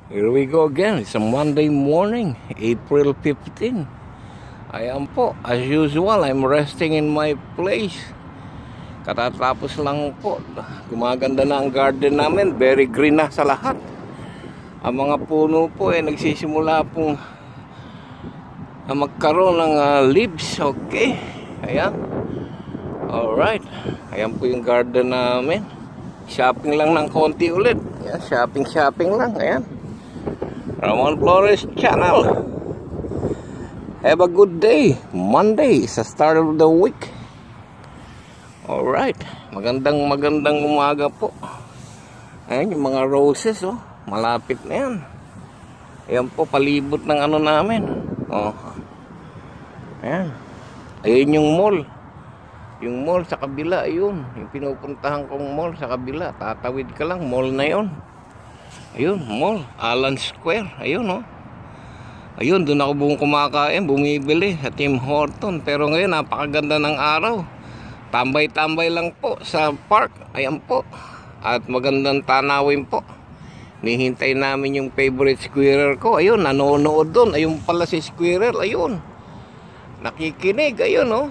Here we go again. It's a Monday morning, April 15. Ayan po, as usual, I'm resting in my place. Katatapos lang po. Gumaganda na ang garden namin. Very green na sa lahat. Ang mga puno po nagsisimula pong magkaroon ng leaves. Okay. Ayan. Alright. Ayan po yung garden namin. Shopping lang ng konti ulit. Ayan, shopping lang. Ayan. Ramon Flores channel. Have a good day. Monday is the start of the week. Alright. Magandang umaga po. Ayan yung mga roses, oh. Malapit na yan. Ayan po, palibot ng ano namin. Oh. Ayan. Ayan yung mall. Yung mall sa kabila, ayun. Yung pinupuntahan kong mall sa kabila. Tatawid ka lang, mall na yun. Ayun, mall. Allen Square. Ayun, oh. Ayun, doon ako kumakain, bumibili sa Tim Horton. Pero ngayon, napakaganda ng araw. Tambay-tambay lang po sa park. Ayan po. At magandang tanawin po. Nihintay namin yung favorite squirrel ko. Ayun, nanonood doon. Ayun pala si squirrel. Ayun. Nakikinig. Ayun, oh.